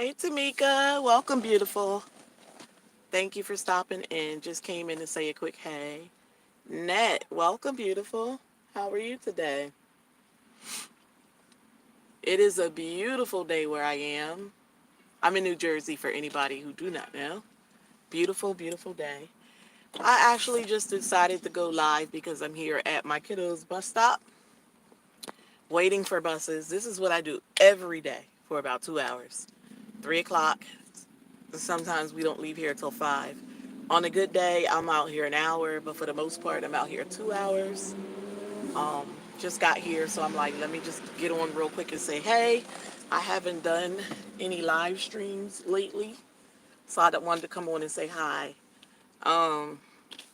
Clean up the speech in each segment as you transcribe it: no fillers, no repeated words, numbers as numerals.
Hey Tamika, welcome beautiful. Thank you for stopping in. Just came in to say a quick hey. Net, welcome beautiful. How are you today? It is a beautiful day where I am. I'm in New Jersey for anybody who do not know. Beautiful, beautiful day. I actually just decided to go live because I'm here at my kiddos bus stop waiting for buses. This is what I do every day for about 2 hours. 3 o'clock. Sometimes we don't leave here till 5. On a good day, I'm out here an hour, but for the most part, I'm out here 2 hours. Um, just got here, so I'm like, let me just get on real quick and say, hey, I haven't done any live streams lately, so I wanted to come on and say hi. Um,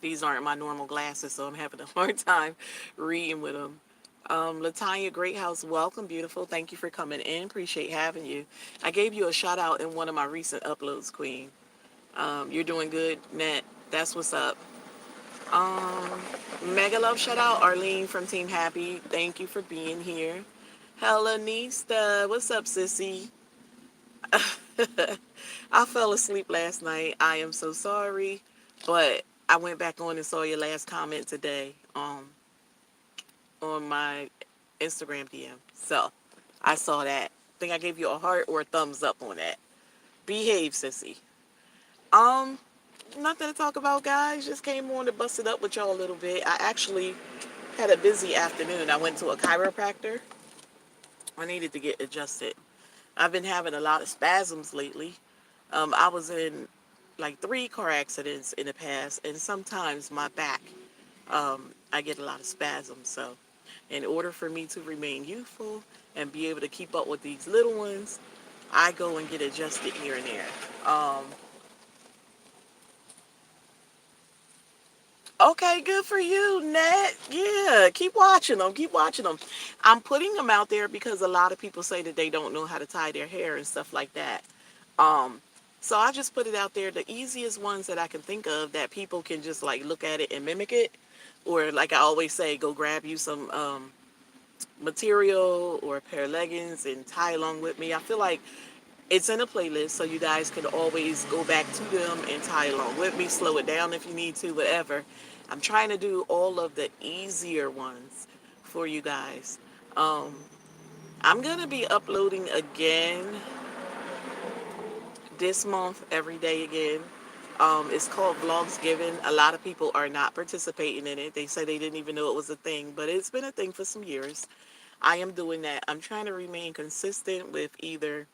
these aren't my normal glasses, so I'm having a hard time reading with them. Latanya Greathouse, welcome, beautiful. Thank you for coming in. Appreciate having you. I gave you a shout out in one of my recent uploads, Queen. You're doing good, Net. That's what's up. Um, Mega love shout out Arlene from Team Happy. Thank you for being here. Hellenista, what's up, sissy? I fell asleep last night. I am so sorry, but I went back on and saw your last comment today on my Instagram DM. So I saw that. I think I gave you a heart or a thumbs up on that. Behave, sissy. Um, Nothing to talk about, guys. Just came on to bust it up with y'all a little bit. I actually had a busy afternoon. I went to a chiropractor. I needed to get adjusted. I've been having a lot of spasms lately. I was in like 3 car accidents in the past, and sometimes my back, I get a lot of spasms. So, in order for me to remain youthful and be able to keep up with these little ones, I go and get adjusted here and there. Um, Okay, good for you, Nat. Yeah, keep watching them. Keep watching them. I'm putting them out there because a lot of people say that they don't know how to tie their hair and stuff like that. Um, so I just put it out there. The easiest ones that I can think of that people can just like look at it and mimic it, or like I always say, go grab you some material or a pair of leggings and tie along with me. I feel like it's in a playlist, so you guys can always go back to them and tie along with me, slow it down if you need to, whatever. I'm trying to do all of the easier ones for you guys. Um, I'm going to be uploading again this month, every day again. It's called vlogsgiving. A lot of people are not participating in it. They say they didn't even know it was a thing, but it's been a thing for some years. I am doing that. I'm trying to remain consistent with either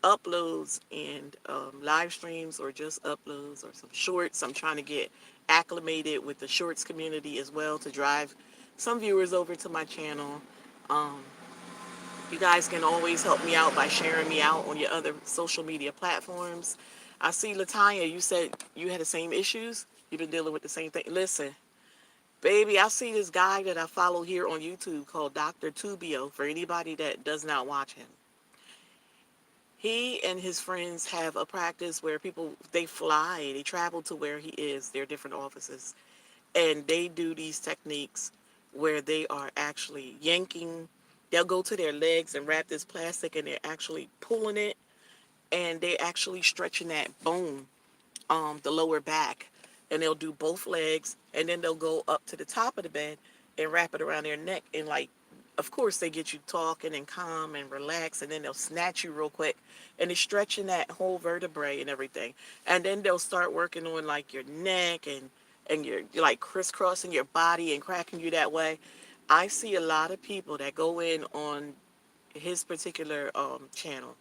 uploads and live streams or just uploads or some shorts. I'm trying to get acclimated with the shorts community as well to drive some viewers over to my channel. Um, you guys can always help me out by sharing me out on your other social media platforms. I see Latanya, you said you had the same issues. You've been dealing with the same thing. Listen, baby, I see this guy that I follow here on YouTube called Dr. Tubio for anybody that does not watch him. He and his friends have a practice where people they fly, they travel to where he is, their different offices, and they do these techniques where they are actually yanking. They'll go to their legs and wrap this plastic, and they're actually pulling it, and they're actually stretching that bone, the lower back, and they'll do both legs, and then they'll go up to the top of the bed and wrap it around their neck, and like, of course, they get you talking and calm and relax, and then they'll snatch you real quick, and it's stretching that whole vertebrae and everything, and then they'll start working on like your neck and you're like crisscrossing your body and cracking you that way. I see a lot of people that go in on his particular channel,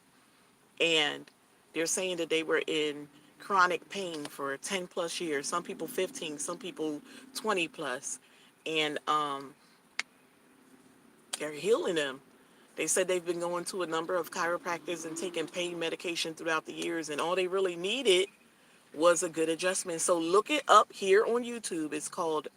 and they're saying that they were in chronic pain for 10 plus years, some people 15, some people 20 plus, and they're healing them. They said they've been going to a number of chiropractors and taking pain medication throughout the years, and all they really needed was a good adjustment. So look it up here on YouTube. It's called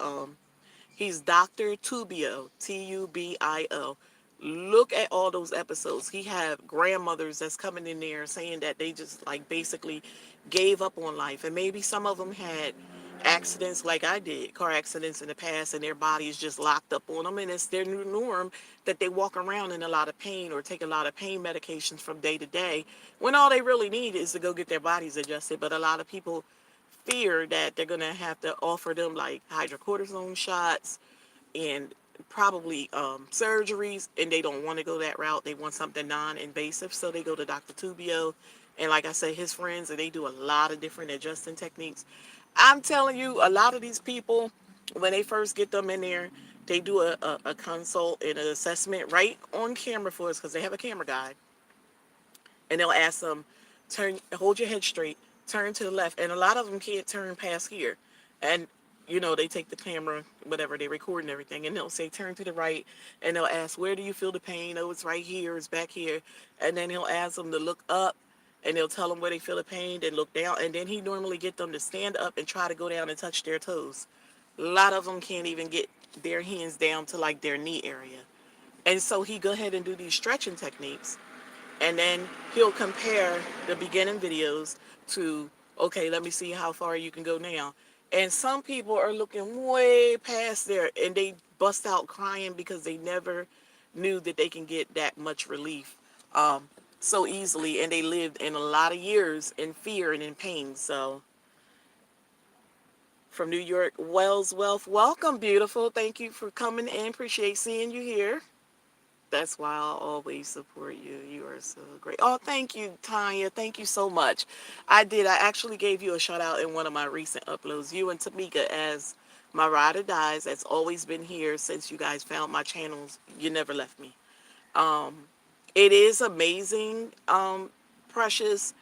he's Dr. Tubio, Tubio. Look at all those episodes. He have grandmothers that's coming in there saying that they just like basically gave up on life, and maybe some of them had accidents like I did, car accidents in the past, and their body is just locked up on them, and it's their new norm that they walk around in a lot of pain or take a lot of pain medications from day to day, when all they really need is to go get their bodies adjusted. But a lot of people fear that they're going to have to offer them like hydrocortisone shots and probably surgeries, and they don't want to go that route. They want something non-invasive, so they go to Dr. Tubio, and like I said, his friends, and they do a lot of different adjusting techniques. I'm telling you, a lot of these people, when they first get them in there, they do a consult and an assessment right on camera for us, because they have a camera guy, and they'll ask them, hold your head straight, turn to the left, and a lot of them can't turn past here, and they take the camera, whatever they record and everything, and they'll say turn to the right, and they'll ask, where do you feel the pain? Oh, it's right here, it's back here, and then he'll ask them to look up, and they'll tell them where they feel the pain, then look down, and then he normally get them to stand up and try to go down and touch their toes. A lot of them can't even get their hands down to like their knee area, and so he go ahead and do these stretching techniques, and then he'll compare the beginning videos to, okay, let me see how far you can go now. And some people are looking way past there, and they bust out crying because they never knew that they can get that much relief um, so easily, and they lived in a lot of years in fear and in pain. So from New York, Wells Wealth, welcome, beautiful. Thank you for coming in. Appreciate seeing you here. That's why I'll always support you. You are so great. Oh, thank you, Tanya. Thank you so much. I did. I actually gave you a shout out in one of my recent uploads. You and Tamika as my ride or dies. That's always been here since you guys found my channels. You never left me. Um, it is amazing, Precious,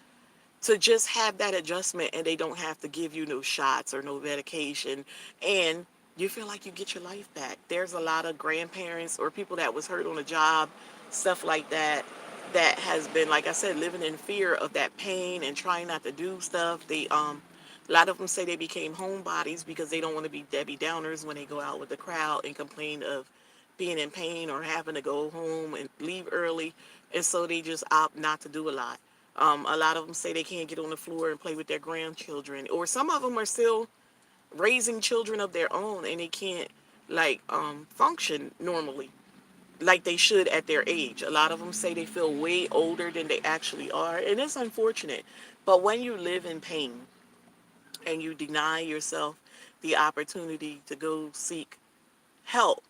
to just have that adjustment, and they don't have to give you no shots or no medication, and you feel like you get your life back. There's a lot of grandparents or people that was hurt on a job, stuff like that, that has been, like I said, living in fear of that pain and trying not to do stuff. They a lot of them say they became homebodies because they don't want to be Debbie Downers when they go out with the crowd and complain of being in pain or having to go home and leave early, and so they just opt not to do a lot. A lot of them say they can't get on the floor and play with their grandchildren, or some of them are still raising children of their own, and they can't like function normally like they should at their age. A lot of them say they feel way older than they actually are, and it's unfortunate. But when you live in pain and you deny yourself the opportunity to go seek help,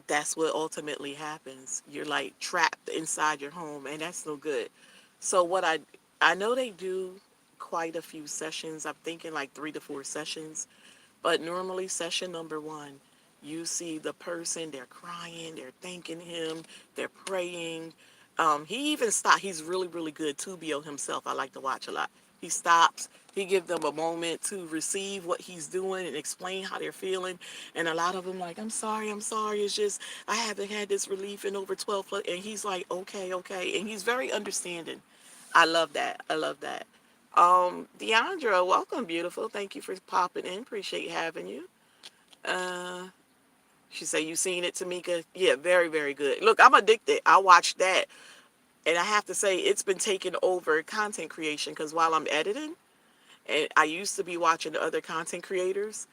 that's what ultimately happens. You're like trapped inside your home, and that's no good. So I know they do quite a few sessions. I'm thinking like 3 to 4 sessions, but normally session number one, you see the person, they're crying, they're thanking him, they're praying. He even stopped. He's really, really good. Tubio himself, I like to watch a lot. He stops. He gives them a moment to receive what he's doing and explain how they're feeling. And a lot of them like, I'm sorry, I'm sorry. It's just I haven't had this relief in over 12 plus. And he's like, okay, okay. And he's very understanding. I love that. I love that. Deandra, welcome, beautiful. Thank you for popping in. Appreciate having you. Uh, she said you seen it, Tamika. Yeah, very, very good. Look, I'm addicted. I watched that, and I have to say it's been taking over content creation because while I'm editing, and I used to be watching the other content creators,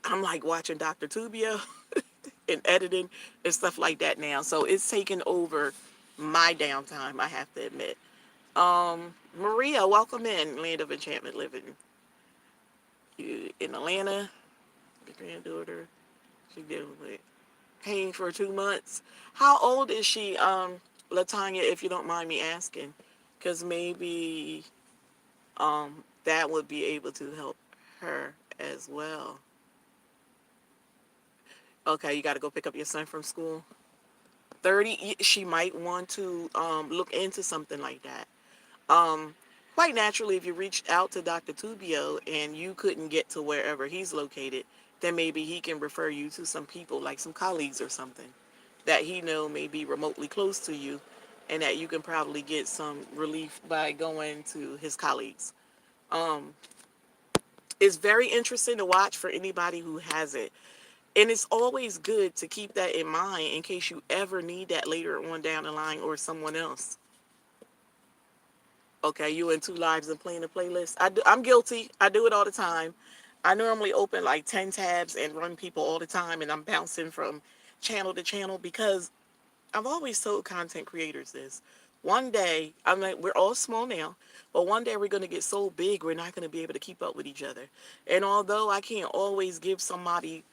I'm like watching Dr. Tubio and editing and stuff like that now. So it's taken over my downtime, I have to admit. Maria, welcome in Land of Enchantment Living. You in Atlanta, your granddaughter, she dealing with pain for 2 months. How old is she, Latanya, if you don't mind me asking? Because maybe that would be able to help her as well. Okay, you got to go pick up your son from school. 30, she might want to look into something like that. Um, Quite naturally, if you reached out to Dr. Tubio and you couldn't get to wherever he's located, then maybe he can refer you to some people, like some colleagues or something, that he know may be remotely close to you, and that you can probably get some relief by going to his colleagues. Um, it's very interesting to watch for anybody who has it. And it's always good to keep that in mind in case you ever need that later on down the line or someone else. Okay, you in two lives and playing a playlist. I'm guilty. I do it all the time. I normally open like 10 tabs and run people all the time, and I'm bouncing from channel to channel because I've always told content creators this. One day, I'm like, we're all small now, but one day we're going to get so big, we're not going to be able to keep up with each other. And although I can't always give somebody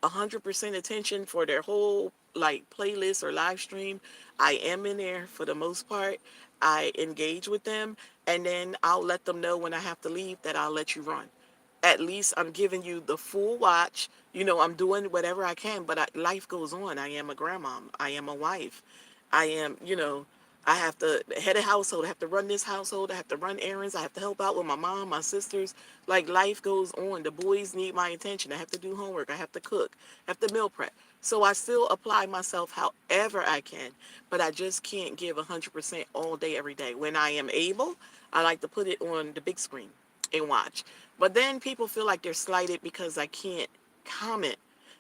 100% attention for their whole like playlist or live stream, I am in there for the most part. I engage with them, and then I'll let them know when I have to leave that I'll let you run. At least I'm giving you the full watch. I'm doing whatever I can, but life goes on. I am a grandma. I am a wife. I am, I have to head a household. I have to run this household. I have to run errands. I have to help out with my mom, my sisters. Like life goes on. The boys need my attention. I have to do homework. I have to cook. I have to meal prep. So I still apply myself however I can, but I just can't give 100% all day, every day. When I am able, I like to put it on the big screen and watch. But then people feel like they're slighted because I can't comment.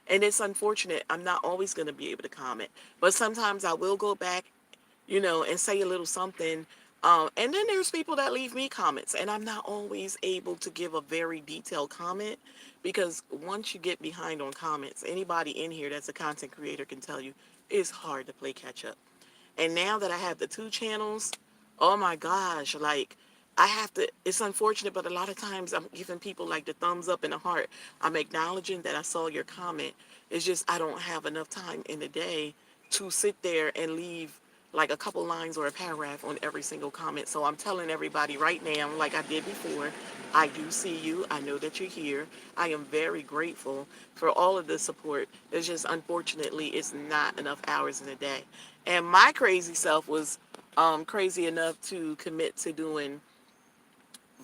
And it's unfortunate. I'm not always going to be able to comment. But sometimes I will go back, and say a little something. And then there's people that leave me comments, and I'm not always able to give a very detailed comment because once you get behind on comments, anybody in here that's a content creator can tell you it's hard to play catch up. And now that I have the two channels, oh my gosh, like I have to, it's unfortunate, but a lot of times I'm giving people like the thumbs up and the heart. I'm acknowledging that I saw your comment. It's just I don't have enough time in the day to sit there and leave like a couple lines or a paragraph on every single comment. So I'm telling everybody right now, like I did before, I do see you. I know that you're here. I am very grateful for all of the support. It's just unfortunately it's not enough hours in a day. And my crazy self was crazy enough to commit to doing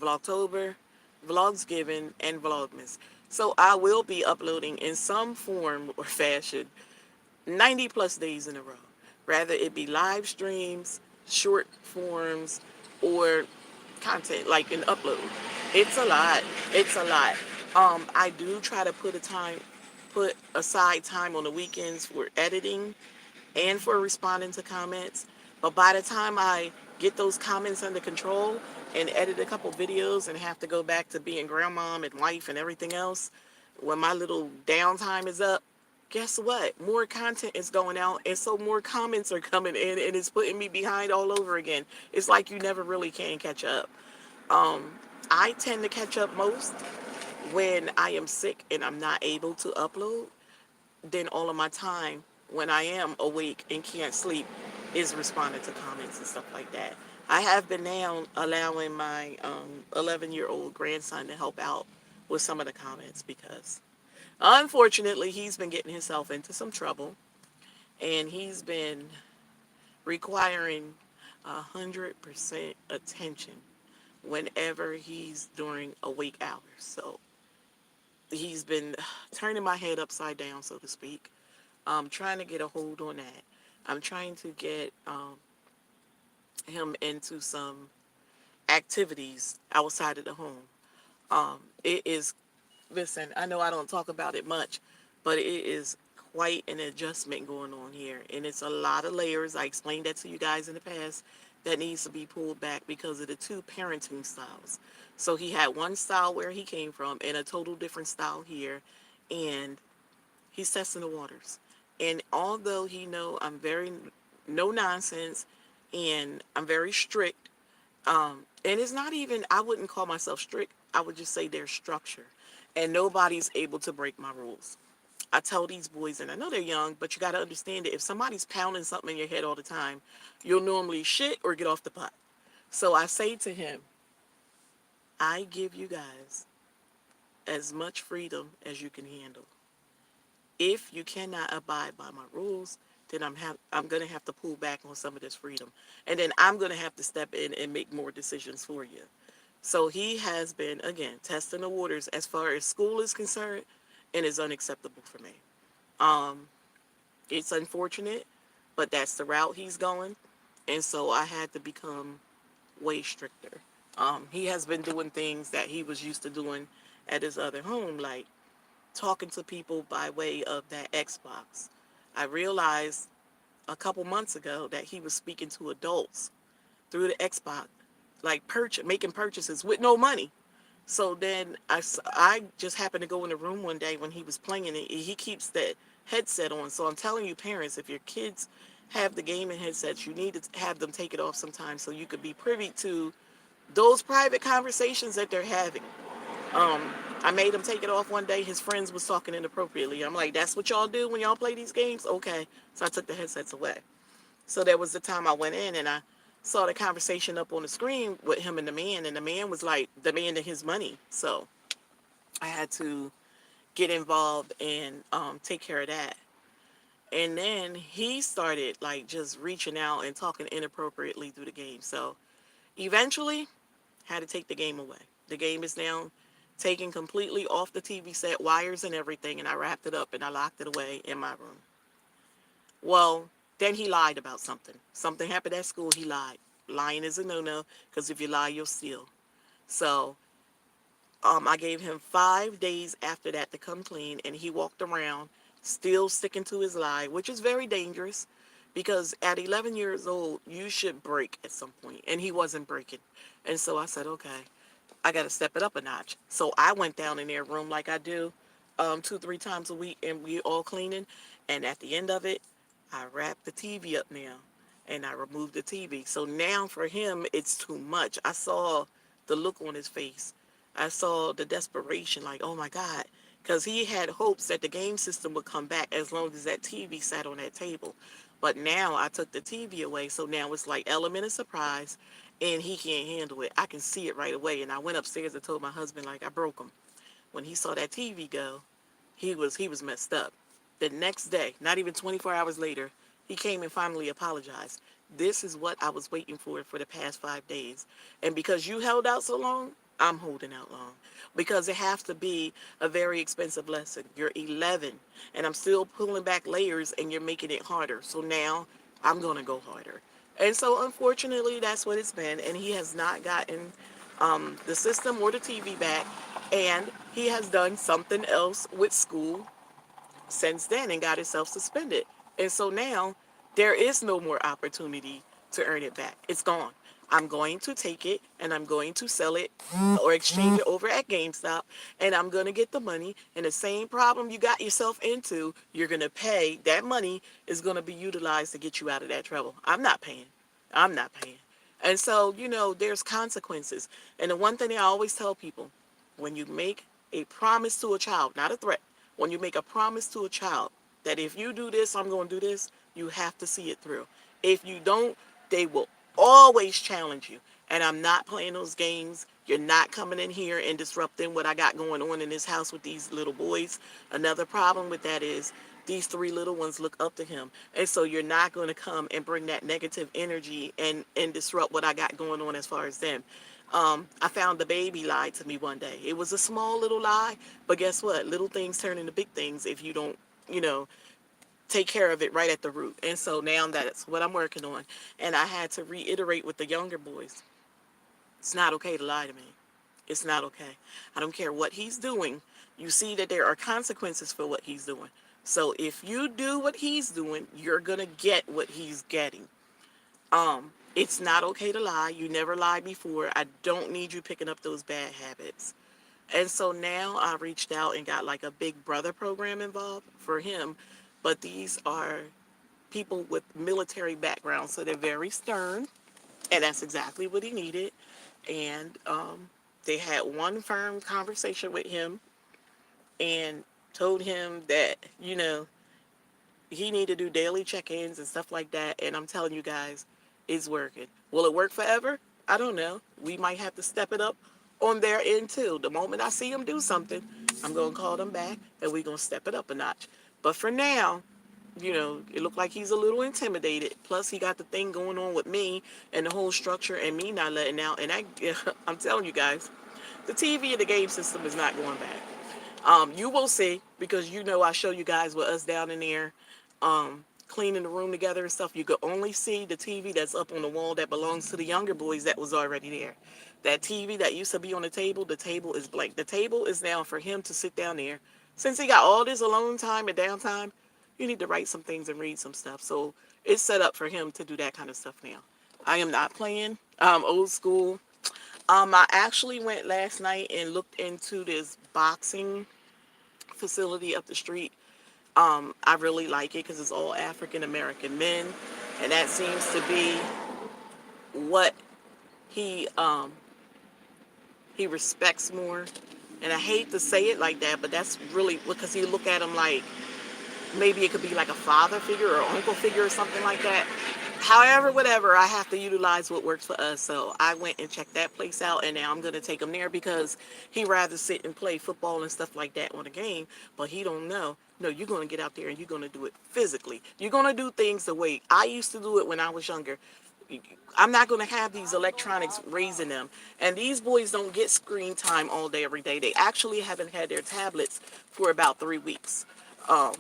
Vlogtober, Vlogsgiving, and Vlogmas. So I will be uploading in some form or fashion 90 plus days in a row. Rather it be live streams, short forms, or content like an upload. It's a lot. It's a lot. I do try to put aside time on the weekends for editing and for responding to comments. But by the time I get those comments under control and edit a couple videos and have to go back to being grandmom and wife and everything else, when my little downtime is up, guess what? More content is going out, and so more comments are coming in, and it's putting me behind all over again. It's like you never really can catch up. Um, I tend to catch up most when I am sick and I'm not able to upload. Then all of my time when I am awake and can't sleep is responding to comments and stuff like that. I have been now allowing my 11-year-old grandson to help out with some of the comments because unfortunately he's been getting himself into some trouble and he's been requiring 100% attention whenever he's during awake hours. So he's been turning my head upside down, so to speak. I'm trying to get a hold on that. I'm trying to get him into some activities outside of the home. It is, listen, I know I don't talk about it much, but it is quite an adjustment going on here. And it's a lot of layers. I explained that to you guys in the past that needs to be pulled back because of the two parenting styles. So he had one style where he came from and a total different style here. And he's testing the waters. And although he know I'm very no nonsense and I'm very strict, and it's not even, I wouldn't call myself strict. I would just say there's structure. And nobody's able to break my rules. I tell these boys, and I know they're young, but you got to understand that if somebody's pounding something in your head all the time, you'll normally shit or get off the pot. So I say to him, I give you guys as much freedom as you can handle. If you cannot abide by my rules, then I'm gonna have to pull back on some of this freedom, and then I'm gonna have to step in and make more decisions for you. So he has been again testing the waters as far as school is concerned, and is unacceptable for me. Um, it's unfortunate, but that's the route he's going, and so I had to become way stricter. He has been doing things that he was used to doing at his other home, like talking to people by way of that Xbox. I realized a couple months ago that he was speaking to adults through the Xbox, like making purchases with no money. So then I just happened to go in the room one day when he was playing it. He keeps that headset on. So I'm telling you, parents, if your kids have the gaming headsets, you need to have them take it off sometimes so you could be privy to those private conversations that they're having. Um, I made him take it off one day. His friends was talking inappropriately. I'm like, that's what y'all do when y'all play these games? Okay. So I took the headsets away. So there was the time I went in and I saw the conversation up on the screen with him and the man was like demanding his money. So I had to get involved and take care of that. And then he started like just reaching out and talking inappropriately through the game. So eventually, had to take the game away. The game is now taken completely off the TV set, wires and everything, and I wrapped it up and I locked it away in my room. Well, then he lied about something. Something happened at school, he lied. Lying is a no-no because if you lie, you'll steal. So I gave him 5 days after that to come clean, and he walked around still sticking to his lie, which is very dangerous because at 11 years old, you should break at some point, and he wasn't breaking. And so I said, okay, I got to step it up a notch. So I went down in their room like I do 2, 3 times a week, and we all cleaning. And at the end of it, I wrapped the TV up now, and I removed the TV. So now for him, it's too much. I saw the look on his face. I saw the desperation, like, oh my God, because he had hopes that the game system would come back as long as that TV sat on that table. But now I took the TV away, so now it's like element of surprise, and he can't handle it. I can see it right away. And I went upstairs and told my husband, like, I broke him. When he saw that TV go, he was messed up. The next day, not even 24 hours later, he came and finally apologized. This is what I was waiting for the past 5 days. And because you held out so long, I'm holding out long. Because it has to be a very expensive lesson. You're 11, and I'm still pulling back layers, and you're making it harder. So now I'm going to go harder. And so, unfortunately, that's what it's been. And he has not gotten the system or the TV back. And he has done something else with school since then and got himself suspended. And so now there is no more opportunity to earn it back. It's gone. I'm going to take it and I'm going to sell it or exchange it over at GameStop, and I'm going to get the money. And the same problem you got yourself into, you're going to pay. That money is going to be utilized to get you out of that trouble. I'm not paying. I'm not paying. And so, there's consequences. And the one thing I always tell people, when you make a promise to a child, not a threat, when you make a promise to a child that if you do this, I'm going to do this, you have to see it through. If you don't, they will always challenge you. And I'm not playing those games. You're not coming in here and disrupting what I got going on in this house with these little boys. Another problem with that is these 3 little ones look up to him. And so you're not going to come and bring that negative energy and disrupt what I got going on as far as them. I found the baby lied to me one day. It was a small little lie, but guess what? Little things turn into big things if you don't, you know, take care of it right at the root. And so now that's what I'm working on. And I had to reiterate with the younger boys, it's not okay to lie to me. It's not okay. I don't care what he's doing. You see that there are consequences for what he's doing. So if you do what he's doing, you're going to get what he's getting. It's not okay to lie. You never lied before. I don't need you picking up those bad habits. And so now I reached out and got like a big brother program involved for him. But these are people with military backgrounds, so they're very stern, and that's exactly what he needed. And they had one firm conversation with him and told him that, he need to do daily check-ins and stuff like that. And I'm telling you guys, it's working. Will it work forever? I don't know. We might have to step it up on their end too. The moment I see them do something, I'm gonna call them back and we're gonna step it up a notch. But for now, it looked like he's a little intimidated. Plus, he got the thing going on with me and the whole structure and me not letting out. And I'm telling you guys, the TV and the game system is not going back. You will see because I show you guys with us down in there, cleaning the room together and stuff. You could only see the TV that's up on the wall that belongs to the younger boys that was already there. That TV that used to be on the table is blank. The table is now for him to sit down there. Since he got all this alone time and downtime, you need to write some things and read some stuff. So it's set up for him to do that kind of stuff now. I am not playing old school. I actually went last night and looked into this boxing facility up the street. I really like it because it's all African American men, and that seems to be what he um he respects more. And I hate to say it like that, but that's really because you look at him like maybe it could be like a father figure or uncle figure or something like that. However, whatever, I have to utilize what works for us. So I went and checked that place out, and now I'm gonna take him there because he rather sit and play football and stuff like that on a game, but he don't know. No, you're gonna get out there and you're gonna do it physically. You're gonna do things the way I used to do it when I was younger. I'm not going to have these electronics raising them. And these boys don't get screen time all day, every day. They actually haven't had their tablets for about 3 weeks. Um,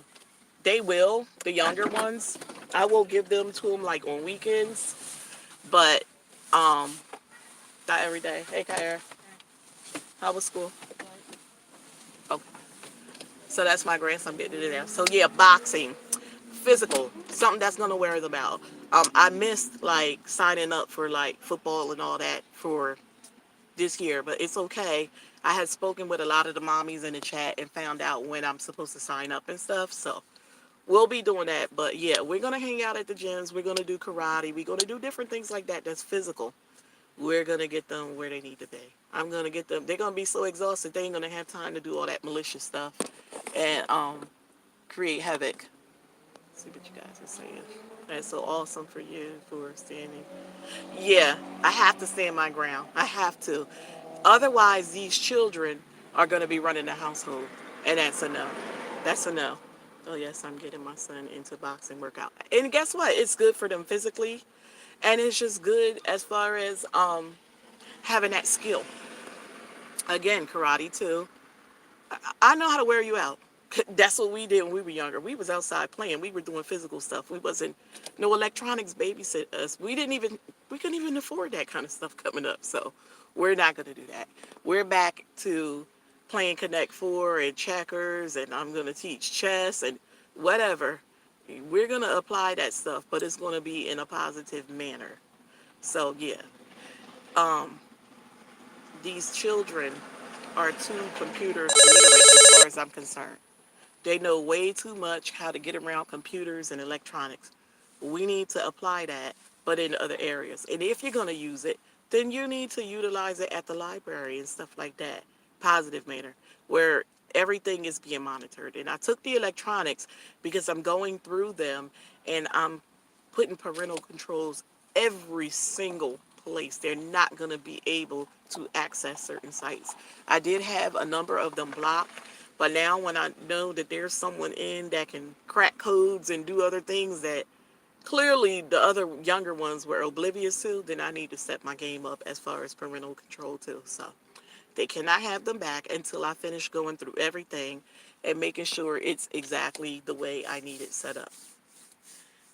they will, the younger ones. I will give them to them like on weekends, but um, not every day. Hey, Kha'yair, how was school? Oh, so that's my grandson getting it there. So yeah, boxing, physical, something that's gonna wear them out. I missed like signing up for like football and all that for this year, but it's okay. I had spoken with a lot of the mommies in the chat and found out when I'm supposed to sign up and stuff. So we'll be doing that. But yeah, we're gonna hang out at the gyms. We're gonna do karate. We're gonna do different things like that. That's physical. We're gonna get them where they need to be. I'm gonna get them. They're gonna be so exhausted they ain't gonna have time to do all that malicious stuff and create havoc. Let's see what you guys are saying. That's so awesome for you for standing. Yeah, I have to stand my ground. I have to. Otherwise, these children are going to be running the household. And that's a no. That's a no. Oh, yes, I'm getting my son into boxing workout. And guess what? It's good for them physically. And it's just good as far as having that skill. Again, karate too. I know how to wear you out. That's what we did when we were younger. We was outside playing. We were doing physical stuff. We wasn't no electronics babysit us. We couldn't even afford that kind of stuff coming up. So we're not gonna do that. We're back to playing Connect Four and checkers, and I'm gonna teach chess and whatever. We're gonna apply that stuff, but it's gonna be in a positive manner. So yeah, um, these children are too computer illiterate as far as I'm concerned. They know way too much how to get around computers and electronics. We need to apply that, but in other areas. And if you're going to use it, then you need to utilize it at the library and stuff like that. Positive manner, where everything is being monitored. And I took the electronics because I'm going through them and I'm putting parental controls every single place. They're not going to be able to access certain sites. I did have a number of them blocked, but now when I know that there's someone in that can crack codes and do other things that clearly the other younger ones were oblivious to, then I need to set my game up as far as parental control too. So they cannot have them back until I finish going through everything and making sure it's exactly the way I need it set up.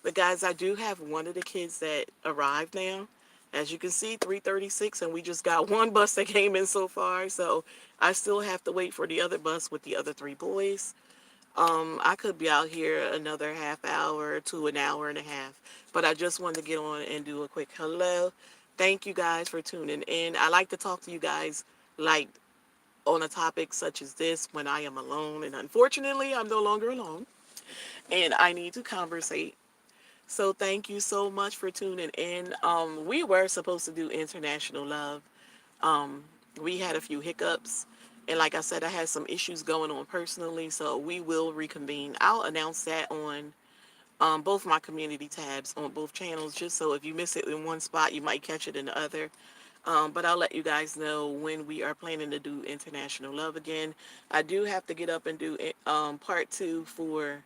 But guys, I do have one of the kids that arrived now. As you can see, 3:36, and we just got one bus that came in so far. So I still have to wait for the other bus with the other three boys. I could be out here another half hour to an hour and a half. But I just wanted to get on and do a quick hello. Thank you guys for tuning in. I like to talk to you guys like on a topic such as this when I am alone. And unfortunately, I'm no longer alone. And I need to conversate. So thank you so much for tuning in. We were supposed to do International Love. Um, we had a few hiccups. And like I said, I had some issues going on personally. So we will reconvene. I'll announce that on both my community tabs on both channels. Just so if you miss it in one spot, you might catch it in the other. But I'll let you guys know when we are planning to do International Love again. I do have to get up and do part two for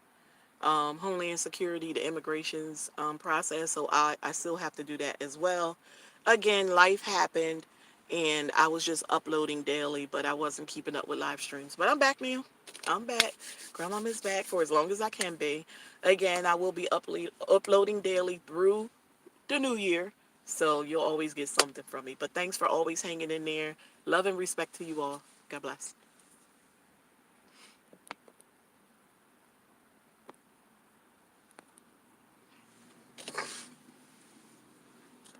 Homeland Security, the immigrations process. So I still have to do that as well. Again, life happened and I was just uploading daily, but I wasn't keeping up with live streams. But I'm back now. I'm back. Grandma is back for as long as I can be. Again, I will be uploading daily through the new year. So you'll always get something from me. But thanks for always hanging in there. Love and respect to you all. God bless.